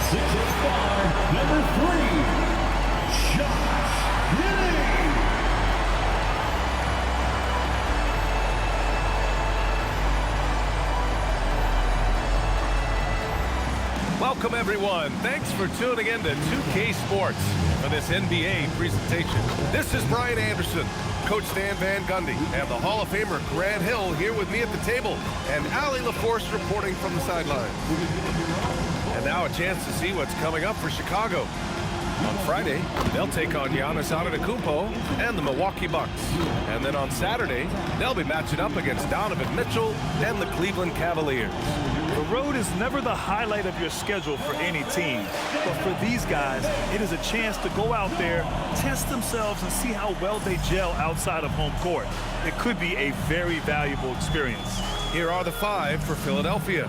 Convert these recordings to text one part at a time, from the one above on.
6'5", number 3, Josh Giddey. Welcome, everyone. Thanks for tuning in to 2K Sports for this NBA presentation. This is Brian Anderson, Coach Stan Van Gundy, and the Hall of Famer Grant Hill here with me at the table, and Allie LaForce reporting from the sideline. And now a chance to see what's coming up for Chicago. On Friday, they'll take on Giannis Antetokounmpo and the Milwaukee Bucks. And then on Saturday, they'll be matching up against Donovan Mitchell and the Cleveland Cavaliers. The road is never the highlight of your schedule for any team. But for these guys, it is a chance to go out there, test themselves, and see how well they gel outside of home court. It could be a very valuable experience. Here are the 5 for Philadelphia.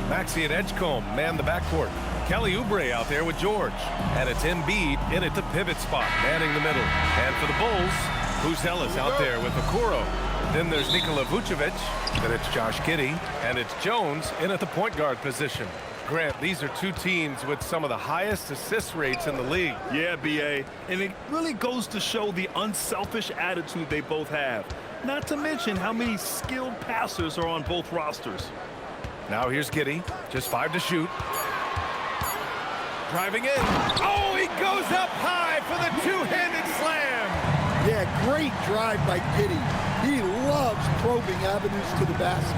Maxey and Edgecombe man the backcourt. Kelly Oubre out there with George. And it's Embiid in at the pivot spot, manning the middle. And for the Bulls, Buzelis out there with Okoro. Then there's Nikola Vucevic. Then it's Josh Giddey. And it's Jones in at the point guard position. Grant, these are two teams with some of the highest assist rates in the league. Yeah, B.A., and it really goes to show the unselfish attitude they both have. Not to mention how many skilled passers are on both rosters. Now here's Giddey, just 5 to shoot. Driving in. Oh, he goes up high for the two-handed slam. Yeah, great drive by Giddey. He loves probing avenues to the basket.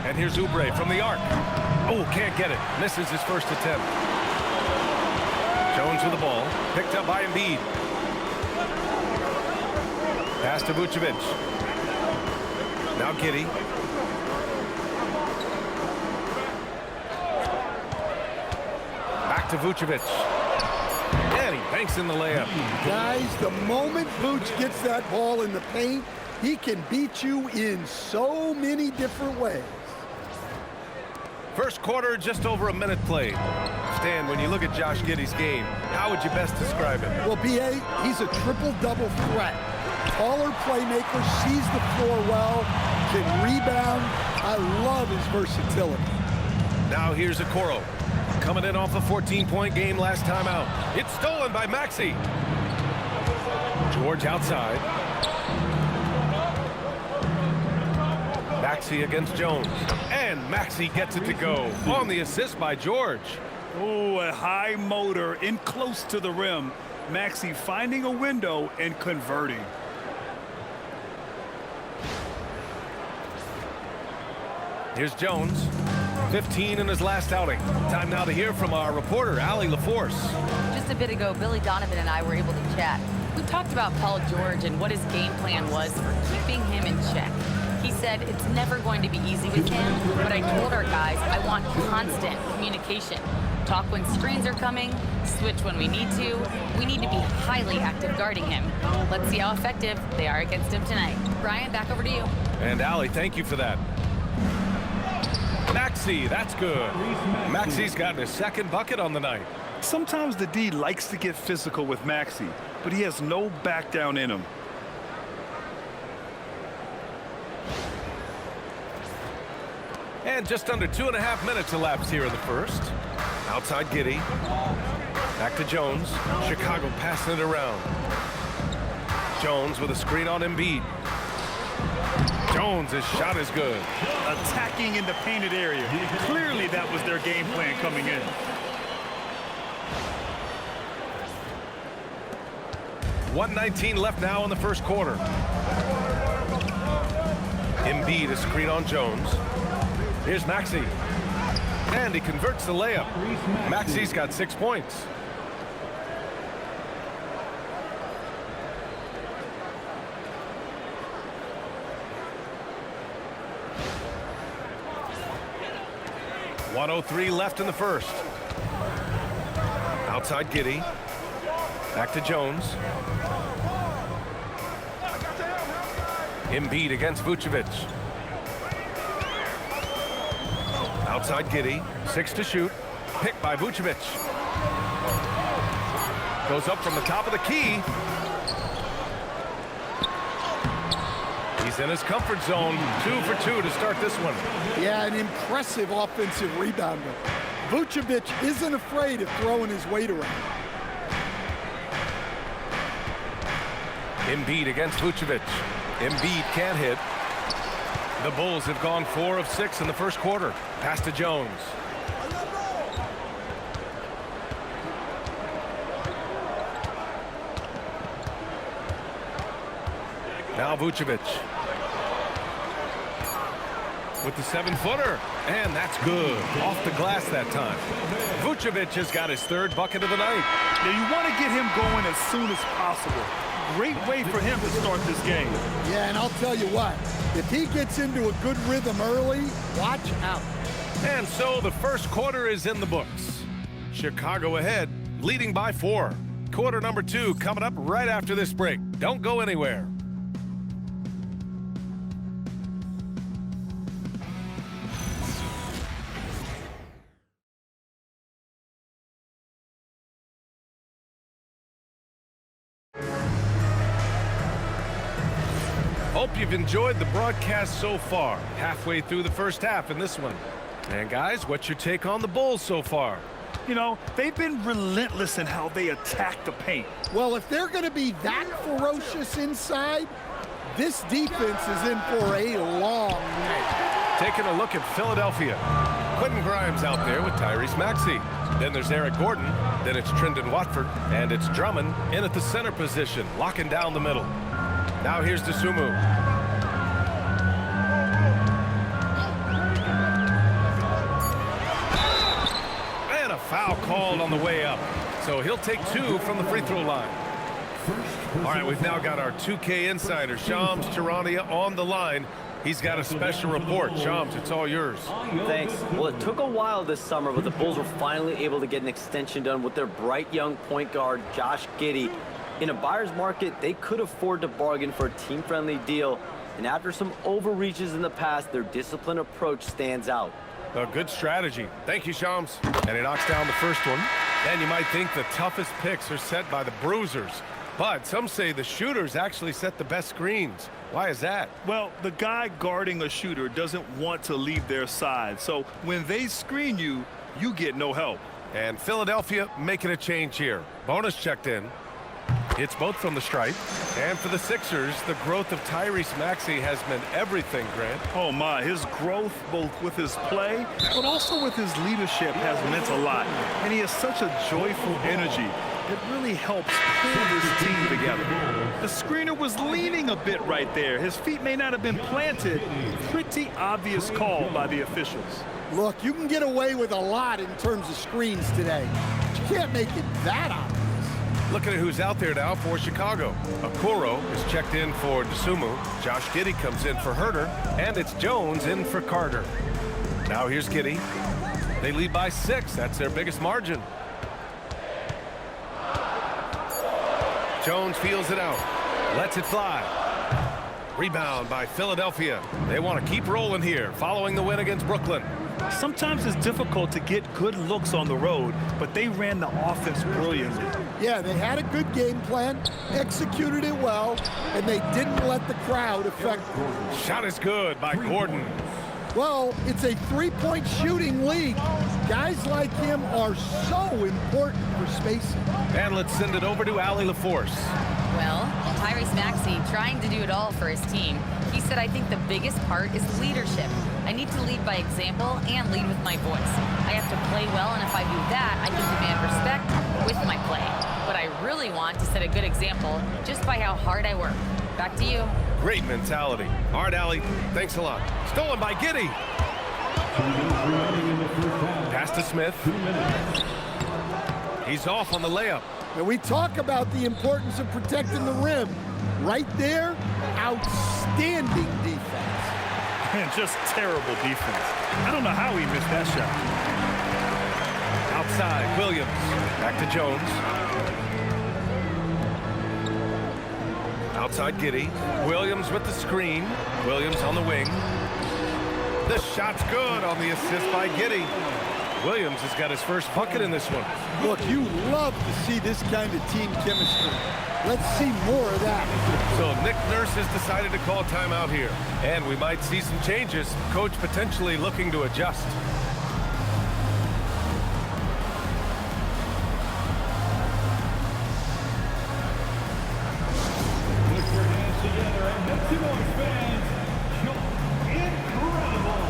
And here's Oubre from the arc. Oh, can't get it. Misses his first attempt. Jones with the ball. Picked up by Embiid. Pass to Vucevic. Now Giddey. Back to Vucevic. And he banks in the layup. Guys, the moment Vooch gets that ball in the paint, he can beat you in so many different ways. First quarter, just over a minute played. Stan, when you look at Josh Giddey's game, how would you best describe him? Well, B.A., he's a triple-double threat. Taller playmaker, sees the floor well, can rebound. I love his versatility. Now here's Okoro. Coming in off a 14-point game last time out. It's stolen by Maxey. George outside. Maxey against Jones. And Maxey gets it to go on the assist by George. Oh, a high motor in close to the rim. Maxey finding a window and converting. Here's Jones. 15 in his last outing. Time now to hear from our reporter, Allie LaForce. Just a bit ago, Billy Donovan and I were able to chat. We talked about Paul George and what his game plan was for keeping him in check. He said it's never going to be easy with him, but I told our guys I want constant communication. Talk when screens are coming, switch when we need to. We need to be highly active guarding him. Let's see how effective they are against him tonight. Brian, back over to you. And Allie, thank you for that. Maxey, that's good. Maxey's gotten his second bucket on the night. Sometimes the D likes to get physical with Maxey, but he has no back down in him. And just under 2.5 minutes elapsed here in the first. Outside Giddey. Back to Jones. Chicago passing it around. Jones with a screen on Embiid. Jones, his shot is good. Attacking in the painted area. Clearly that was their game plan coming in. .119 left now in the first quarter. Embiid, a screen on Jones. Here's Maxey. And he converts the layup. Maxey's got 6 points. .103 left in the first. Outside Giddey. Back to Jones. Embiid against Vucevic. Outside Giddey. 6 to shoot. Picked by Vucevic. Goes up from the top of the key. He's in his comfort zone. 2 for 2 to start this one. Yeah, an impressive offensive rebounder. Vucevic isn't afraid of throwing his weight around. Embiid against Vucevic. Embiid can't hit. The Bulls have gone 4 of 6 in the first quarter. Pass to Jones. Now Vucevic. With the 7-footer. And that's good. Off the glass that time. Vucevic has got his 3rd bucket of the night. Yeah, you want to get him going as soon as possible. Great way for him to start this game. Yeah, and I'll tell you what, if he gets into a good rhythm early, watch out. And so the first quarter is in the books. Chicago ahead, leading by 4. Quarter number 2 coming up right after this break. Don't go anywhere. Hope you've enjoyed the broadcast so far. Halfway through the first half in this one. And guys, what's your take on the Bulls so far? You know, they've been relentless in how they attack the paint. Well, if they're going to be that ferocious inside, this defense is in for a long night. Taking a look at Philadelphia. Quentin Grimes out there with Tyrese Maxey. Then there's Eric Gordon. Then it's Trendon Watford. And it's Drummond in at the center position, locking down the middle. Now here's Dosunmu. And a foul called on the way up. So he'll take 2 from the free throw line. All right, we've now got our 2K insider, Shams Charania, on the line. He's got a special report. Shams, it's all yours. Thanks. Well, it took a while this summer, but the Bulls were finally able to get an extension done with their bright young point guard, Josh Giddey. In a buyer's market, they could afford to bargain for a team-friendly deal. And after some overreaches in the past, their disciplined approach stands out. A good strategy. Thank you, Shams. And he knocks down the first one. And you might think the toughest picks are set by the bruisers. But some say the shooters actually set the best screens. Why is that? Well, the guy guarding a shooter doesn't want to leave their side. So when they screen you, you get no help. And Philadelphia making a change here. Bonus checked in. It's both from the stripe. And for the Sixers, the growth of Tyrese Maxey has meant everything, Grant. Oh, my. His growth, both with his play, but also with his leadership, has meant a lot. And he has such a joyful energy. It really helps pull this team together. The screener was leaning a bit right there. His feet may not have been planted. Pretty obvious call by the officials. Look, you can get away with a lot in terms of screens today. But you can't make it that obvious. Looking at who's out there now for Chicago. Okoro is checked in for Dosunmu. Josh Giddey comes in for Herter. And it's Jones in for Carter. Now here's Giddey. They lead by 6. That's their biggest margin. Jones feels it out. Lets it fly. Rebound by Philadelphia. They want to keep rolling here following the win against Brooklyn. Sometimes it's difficult to get good looks on the road, but they ran the offense brilliantly. Yeah, they had a good game plan, executed it well, and they didn't let the crowd affect them. Shot is good by Gordon. Well, it's a three-point shooting league. Guys like him are so important for spacing. And let's send it over to Allie LaForce. Well, Tyrese Maxey trying to do it all for his team. He said, I think the biggest part is leadership. I need to lead by example and lead with my voice. I have to play well, and if I do that, I can demand respect with my play. But I really want to set a good example just by how hard I work. Back to you. Great mentality. All right, Allie, thanks a lot. Stolen by Giddey. Pass to Smith. He's off on the layup. And we talk about the importance of protecting the rim. Right there, outstanding defense. And just terrible defense. I don't know how he missed that shot. Outside, Williams. Back to Jones. Outside Giddey. Williams with the screen. Williams on the wing. The shot's good on the assist by Giddey. Williams has got his first bucket in this one. Look, you love to see this kind of team chemistry. Let's see more of that. So Nick Nurse has decided to call timeout here. And we might see some changes. Coach potentially looking to adjust. Put your hands together and make Seahawks fans feel incredible.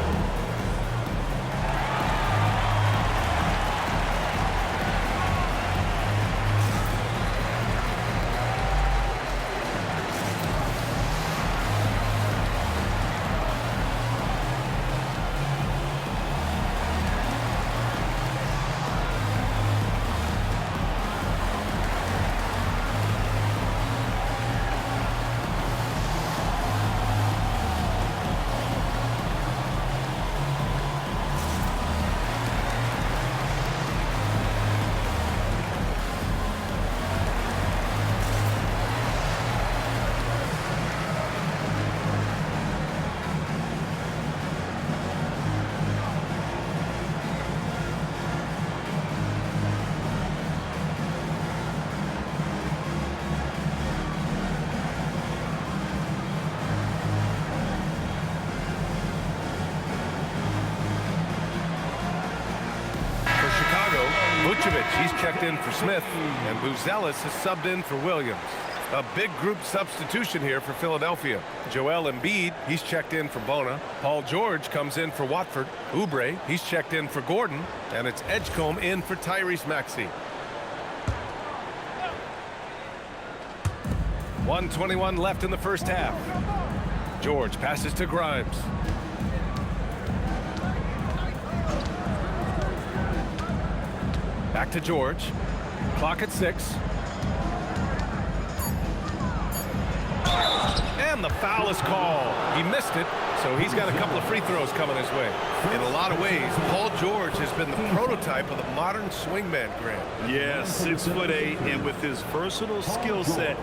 Vucevic, he's checked in for Smith, and Buzelis has subbed in for Williams. A big group substitution here for Philadelphia. Joel Embiid, he's checked in for Bona. Paul George comes in for Watford. Oubre, he's checked in for Gordon, and it's Edgecombe in for Tyrese Maxey. 1:21 left in the first half. George passes to Grimes. Back to George. Clock at 6. And the foul is called. He missed it, so he's got a couple of free throws coming his way. In a lot of ways, Paul George has been the prototype of the modern swingman, Grant. Yeah, 6'8", and with his versatile skill set,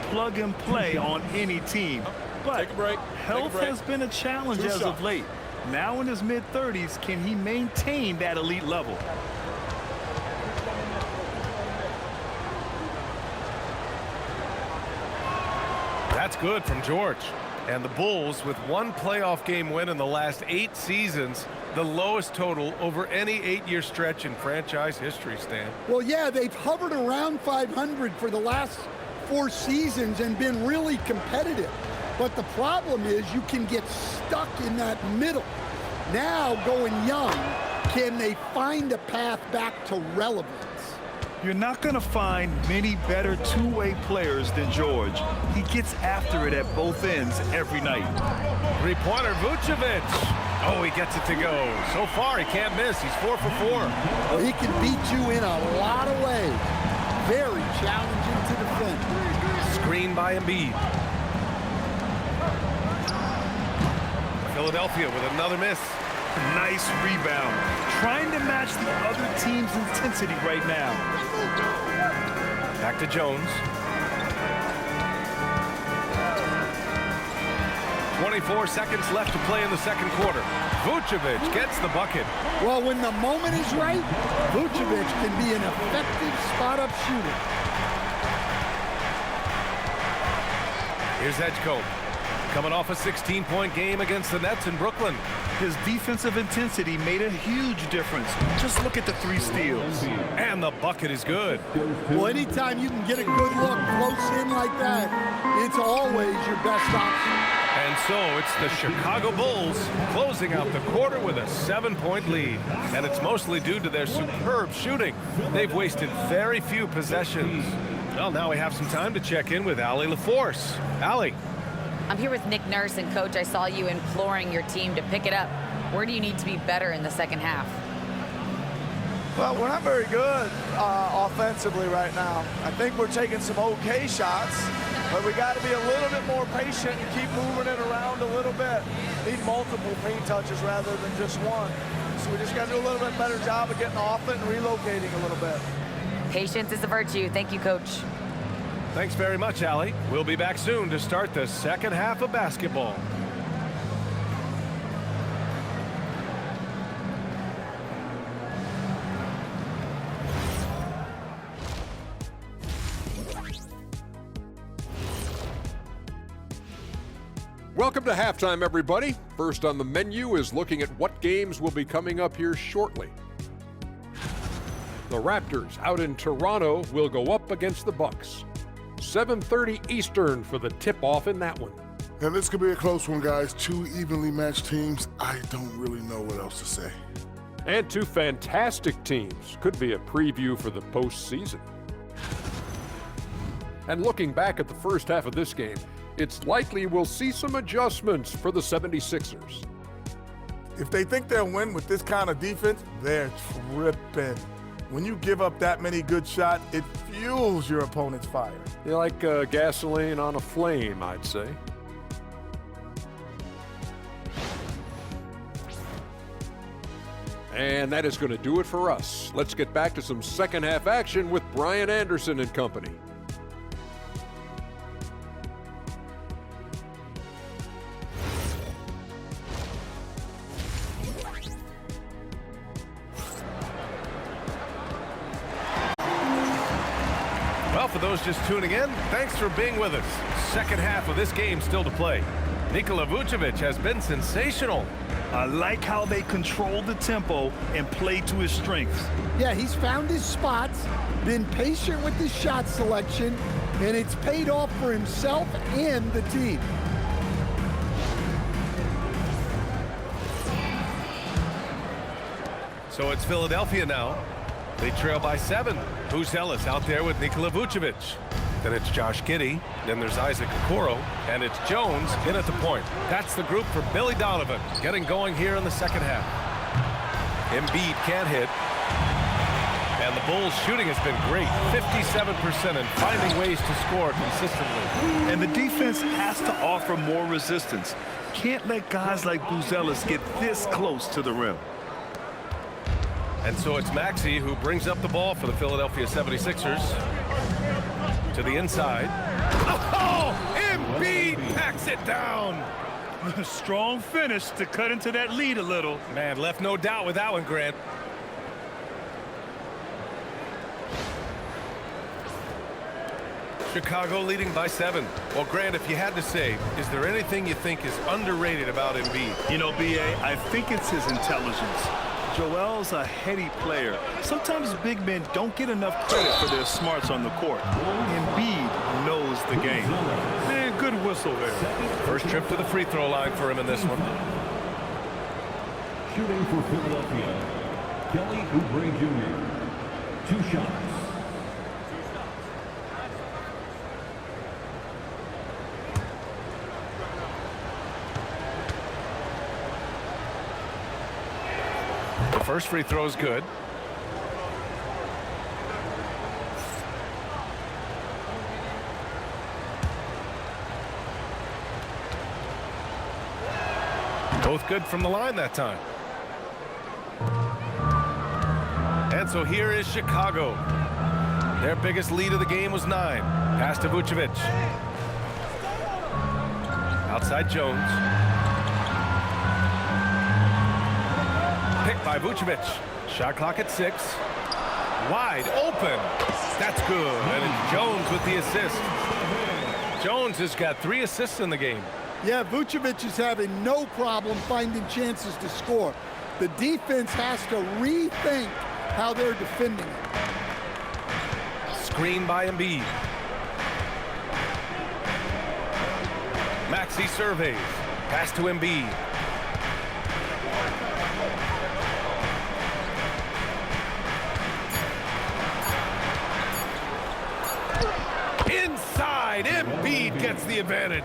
plug and play on any team. But health has been a challenge as of late. Now in his mid-30s, can he maintain that elite level? That's good from George. And the Bulls, with one playoff game win in the last 8 seasons, the lowest total over any 8-year stretch in franchise history, Stan. Well, yeah, they've hovered around 500 for the last 4 seasons and been really competitive. But the problem is you can get stuck in that middle. Now, going young, can they find a path back to relevance? You're not going to find many better two-way players than George. He gets after it at both ends every night. Three-pointer, Vucevic. Oh, he gets it to go. So far, he can't miss. He's 4 for 4. Well, he can beat you in a lot of ways. Very challenging to defend. Screen by Embiid. Philadelphia with another miss. Nice rebound. Trying to match the other team's intensity right now. Back to Jones. 24 seconds left to play in the second quarter. Vucevic gets the bucket. Well, when the moment is right, Vucevic can be an effective spot-up shooter. Here's Edgecombe. Coming off a 16-point game against the Nets in Brooklyn. His defensive intensity made a huge difference. Just look at the 3 steals. And the bucket is good. Well, anytime you can get a good look close in like that, it's always your best option. And so it's the Chicago Bulls closing out the quarter with a 7-point lead. And it's mostly due to their superb shooting. They've wasted very few possessions. Well, now we have some time to check in with Allie LaForce. Allie. I'm here with Nick Nurse, and Coach, I saw you imploring your team to pick it up. Where do you need to be better in the second half? Well, we're not very good offensively right now. I think we're taking some okay shots, but we got to be a little bit more patient and keep moving it around a little bit. Need multiple paint touches rather than just one. So we just got to do a little bit better job of getting off it and relocating a little bit. Patience is a virtue. Thank you, Coach. Thanks very much, Allie. We'll be back soon to start the second half of basketball. Welcome to halftime, everybody. First on the menu is looking at what games will be coming up here shortly. The Raptors out in Toronto will go up against the Bucks. 7:30 Eastern for the tip-off in that one. Now, this could be a close one, guys. Two evenly matched teams. I don't really know what else to say. And two fantastic teams. Could be a preview for the postseason. And looking back at the first half of this game, it's likely we'll see some adjustments for the 76ers. If they think they'll win with this kind of defense, they're tripping. When you give up that many good shots, it fuels your opponent's fire. They're like gasoline on a flame, I'd say. And that is going to do it for us. Let's get back to some second half action with Brian Anderson and company. Well, for those just tuning in, thanks for being with us. Second half of this game still to play. Nikola Vucevic has been sensational. I like how they control the tempo and play to his strengths. Yeah, he's found his spots, been patient with his shot selection, and it's paid off for himself and the team. So it's Philadelphia now. They trail by 7. Buzelis out there with Nikola Vucevic. Then it's Josh Giddey. Then there's Isaac Okoro. And it's Jones in at the point. That's the group for Billy Donovan getting going here in the second half. Embiid can't hit. And the Bulls' shooting has been great. 57% and finding ways to score consistently. And the defense has to offer more resistance. Can't let guys like Buzelis get this close to the rim. And so it's Maxey who brings up the ball for the Philadelphia 76ers. To the inside. Oh! Embiid packs it down! A strong finish to cut into that lead a little. Man, left no doubt with that one, Grant. Chicago leading by 7. Well, Grant, if you had to say, is there anything you think is underrated about Embiid? You know, B.A., I think it's his intelligence. Joel's a heady player. Sometimes big men don't get enough credit for their smarts on the court. Embiid knows the game. Man, good whistle there. First trip to the free throw line for him in this one. Shooting for Philadelphia, Kelly Oubre Jr. 2 shots. The first free throw is good. Both good from the line that time. And so here is Chicago. Their biggest lead of the game was 9. Pass to Vucevic. Outside Jones. Picked by Vucevic. Shot clock at 6. Wide open. That's good. And it's Jones with the assist. Jones has got 3 assists in the game. Yeah, Vucevic is having no problem finding chances to score. The defense has to rethink how they're defending it. Screen by Embiid. Maxey surveys. Pass to Embiid. Inside, Embiid gets the advantage.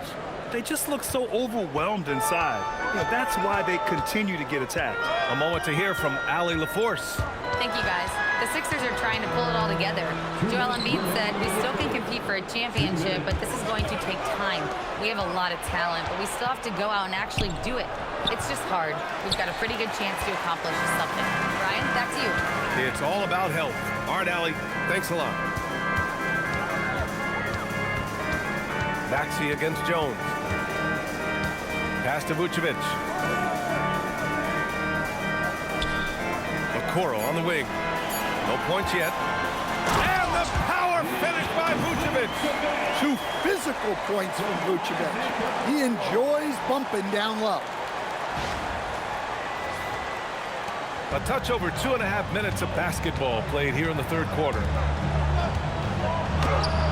They just look so overwhelmed inside. You know, that's why they continue to get attacked. A moment to hear from Allie LaForce. Thank you, guys. The Sixers are trying to pull it all together. Joel Embiid said, we still can compete for a championship, but this is going to take time. We have a lot of talent, but we still have to go out and actually do it. It's just hard. We've got a pretty good chance to accomplish something. Brian, back to you. It's all about health. All right, Allie, thanks a lot. Maxey against Jones. Pass to Vucevic. Okoro on the wing. No points yet. And And the power finish by Vucevic. 2 physical points from Vucevic. He enjoys bumping down low. A touch over 2.5 minutes of basketball played here in the third quarter.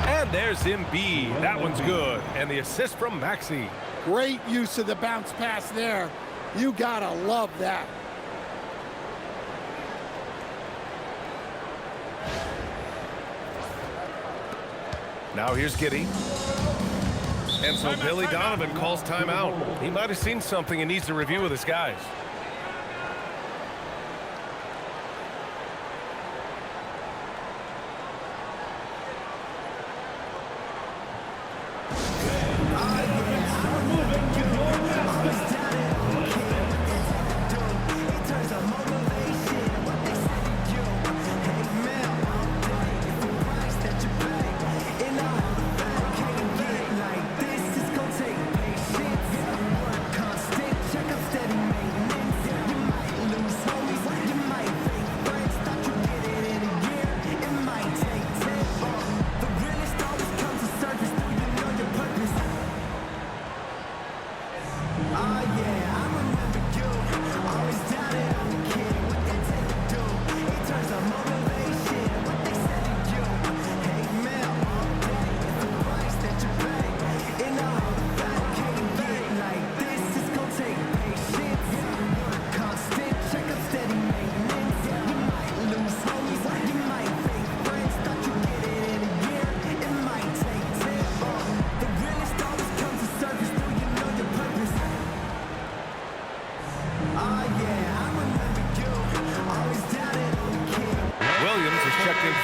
And there's Embiid. That one's good. And the assist from Maxey. Great use of the bounce pass there. You gotta love that. Now here's Giddey. And so Billy Donovan calls timeout. He might have seen something and needs to review with his guys.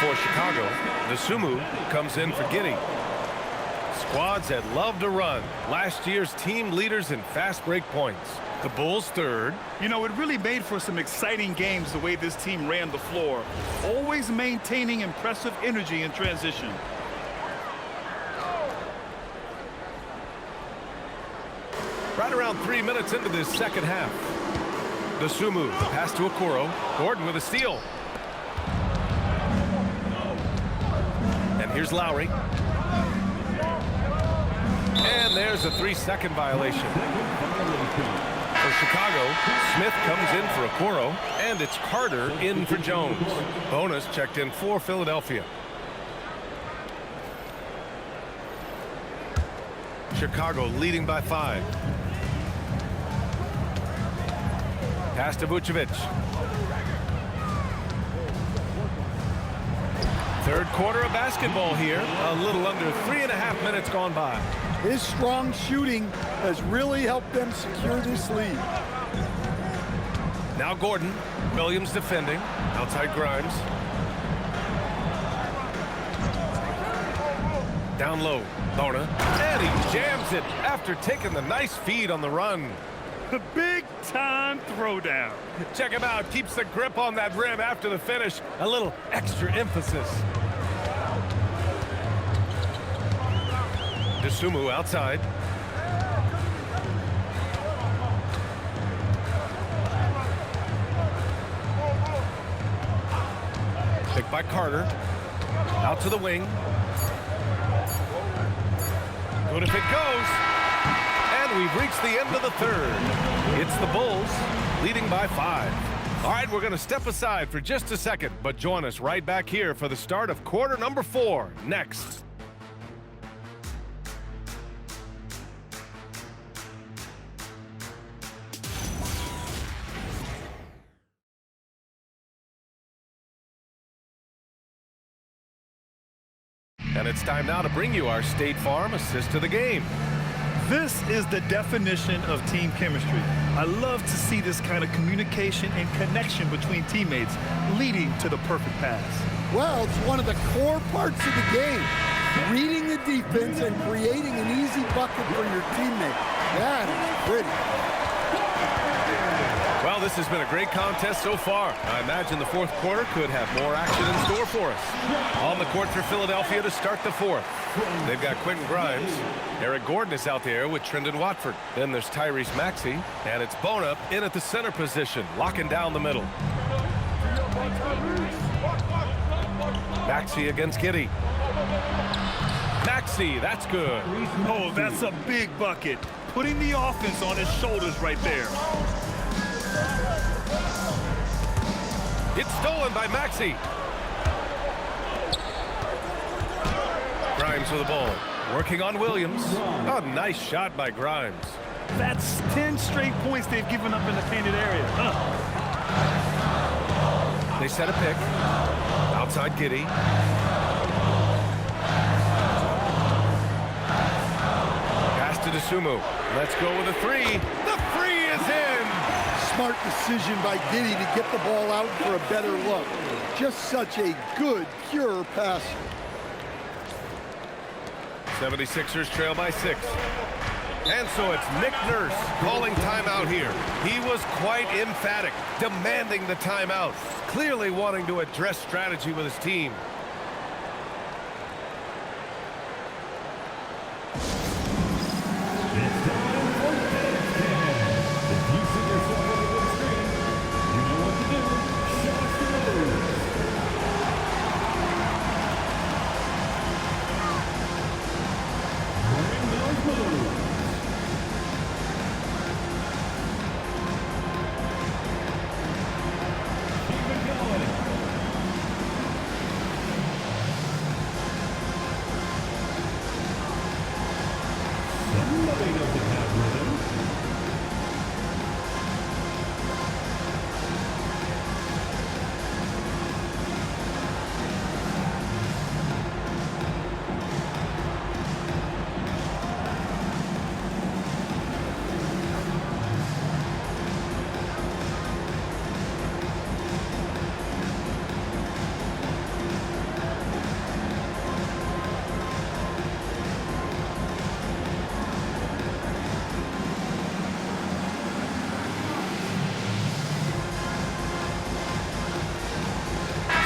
For Chicago, Dosunmu comes in for Giddey. Squads that love to run. Last year's team leaders in fast break points. The Bulls third. You know, it really made for some exciting games the way this team ran the floor, always maintaining impressive energy in transition. Right around 3 minutes into this second half. Dosunmu, the pass to Okoro. Gordon with a steal. And here's Lowry. And there's a 3-second violation. For Chicago, Smith comes in for Okoro, and it's Carter in for Jones. Bonus checked in for Philadelphia. Chicago leading by 5. Pass to Vucevic. Third quarter of basketball here. A little under 3.5 minutes gone by. His strong shooting has really helped them secure this lead. Now Gordon. Williams defending. Outside Grimes. Down low. Bona. And he jams it after taking the nice feed on the run. The big-time throwdown. Check him out. Keeps the grip on that rim after the finish. A little extra emphasis. Dosunmu outside. Picked by Carter. Out to the wing. Good if it goes. And we've reached the end of the third. It's the Bulls leading by 5. All right, we're going to step aside for just a second, but join us right back here for the start of quarter number 4 next. And it's time now to bring you our State Farm assist to the game. This is the definition of team chemistry. I love to see this kind of communication and connection between teammates leading to the perfect pass. Well, it's one of the core parts of the game. Reading the defense and creating an easy bucket for your teammate. That is pretty. Well, this has been a great contest so far. I imagine the fourth quarter could have more action in store for us. On the court for Philadelphia to start the fourth. They've got Quentin Grimes. Eric Gordon is out there with Trendon Watford. Then there's Tyrese Maxey. And it's Bona in at the center position, locking down the middle. Maxey against Giddey. Maxey, that's good. Oh, that's a big bucket. Putting the offense on his shoulders right there. It's stolen by Maxey. Grimes with the ball. Working on Williams. Oh, nice shot by Grimes. That's 10 straight points they've given up in the painted area. They set a pick. Outside Giddey. Pass to Dosunmu. Let's go with a three. The three is in. Smart decision by Giddey to get the ball out for a better look. Just such a good, pure pass. 76ers trail by 6. And so it's Nick Nurse calling timeout here. He was quite emphatic, demanding the timeout, clearly wanting to address strategy with his team. It's time for Deadpan. If you see yourself on the big screen, you know what to do. Shots to lose. Bring those moves. Keep it going. Somebody doesn't have rhythm.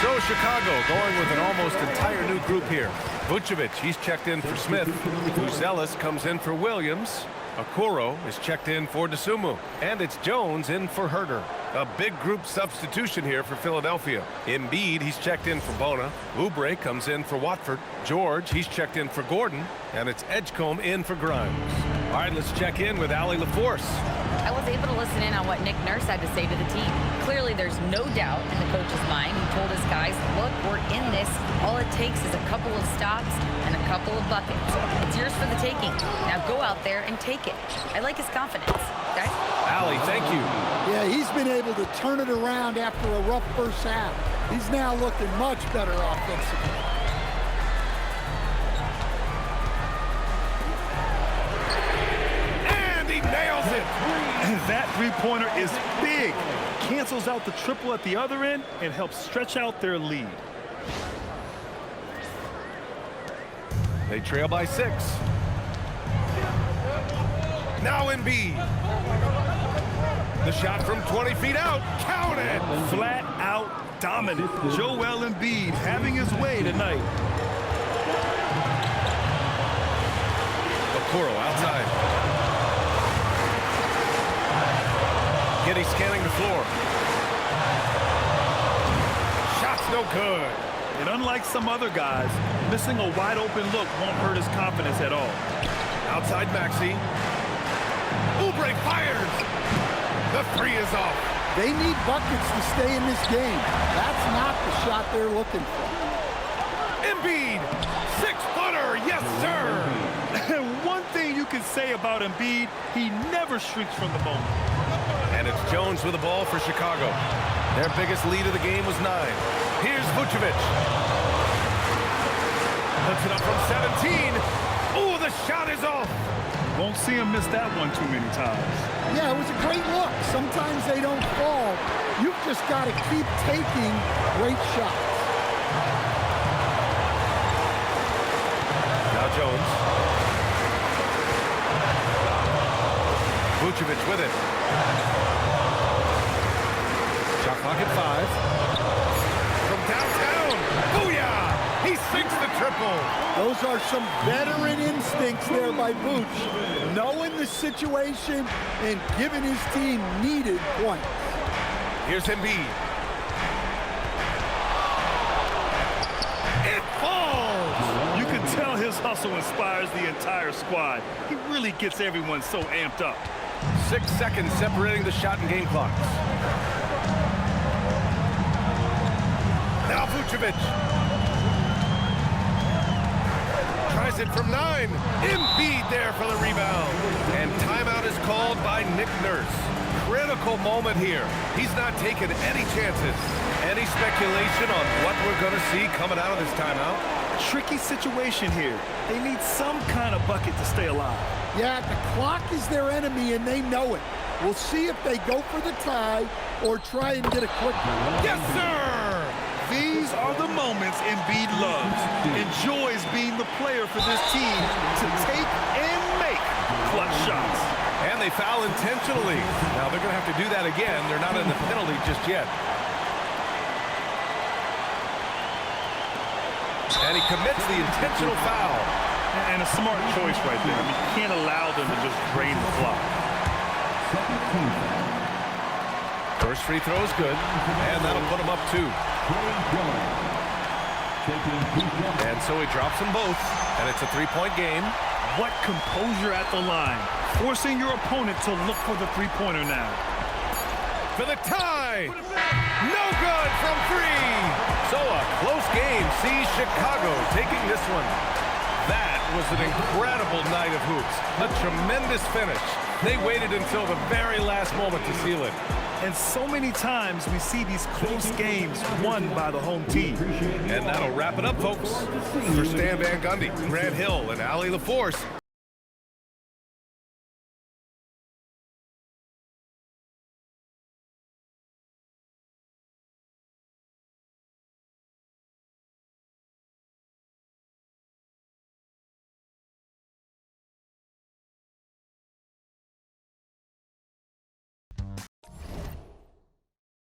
So Chicago going with an almost entire new group here. Vucevic, he's checked in for Smith. Buzelis comes in for Williams. Okoro is checked in for Dosunmu. And it's Jones in for Herter. A big group substitution here for Philadelphia. Embiid, he's checked in for Bona. Oubre comes in for Watford. George, he's checked in for Gordon. And it's Edgecombe in for Grimes. All right, let's check in with Allie LaForce. I was able to listen in on what Nick Nurse had to say to the team. Clearly, there's no doubt in the coach's mind. He told his guys, look, we're in this. All it takes is a couple of stops and a couple of buckets. It's yours for the taking. Now go out there and take it. I like his confidence. Guys? Allie, thank you. Yeah, he's been able to turn it around after a rough first half. He's now looking much better offensively. And he nails it. And that three-pointer is big. Cancels out the triple at the other end and helps stretch out their lead. They trail by 6. Now Embiid. The shot from 20 feet out. Count it. Flat out dominant. Joel Embiid having his way tonight. Okoro outside. Giddey scanning the floor. Shot's no good. And unlike some other guys, missing a wide open look won't hurt his confidence at all. Outside Maxey. Oubre fires. The three is off. They need buckets to stay in this game. That's not the shot they're looking for. Embiid. 6-footer. Yes, sir. And one thing you can say about Embiid, he never shrinks from the moment. And it's Jones with the ball for Chicago. Their biggest lead of the game was 9. Here's Vucevic. Puts it up from 17. Ooh, the shot is off. Won't see him miss that one too many times. Yeah, it was a great look. Sometimes they don't fall. You've just got to keep taking great shots. Now Jones. Vucevic with it. Shot clock at 5. From downtown. Booyah! He sinks the triple. Those are some veteran instincts there by Vooch, knowing the situation and giving his team needed points. Here's Embiid. also inspires the entire squad. He really gets everyone so amped up. 6 seconds separating the shot and game clocks. Now Vucevic. Tries it from 9. Embiid there for the rebound. And timeout is called by Nick Nurse. Critical moment here. He's not taking any chances. Any speculation on what we're going to see coming out of this timeout? Tricky situation here. They need some kind of bucket to stay alive. Yeah, the clock is their enemy, and they know it. We'll see if they go for the tie or try and get a quick one. Yes, sir! These are the moments Embiid loves. Enjoys being the player for this team to take and make clutch shots. And they foul intentionally. Now they're going to have to do that again. They're not in the penalty just yet. And he commits the intentional foul. And a smart choice right there. I mean, you can't allow them to just drain the clock. First free throw is good, and that'll put him up 2. And so he drops them both, and it's a 3-point game. What composure at the line. Forcing your opponent to look for the three-pointer now. For the tie! No good from 3! So a close game sees Chicago taking this one. That was an incredible night of hoops. A tremendous finish. They waited until the very last moment to seal it. And so many times we see these close games won by the home team. And that'll wrap it up, folks. For Stan Van Gundy, Grant Hill, and Allie LaForce,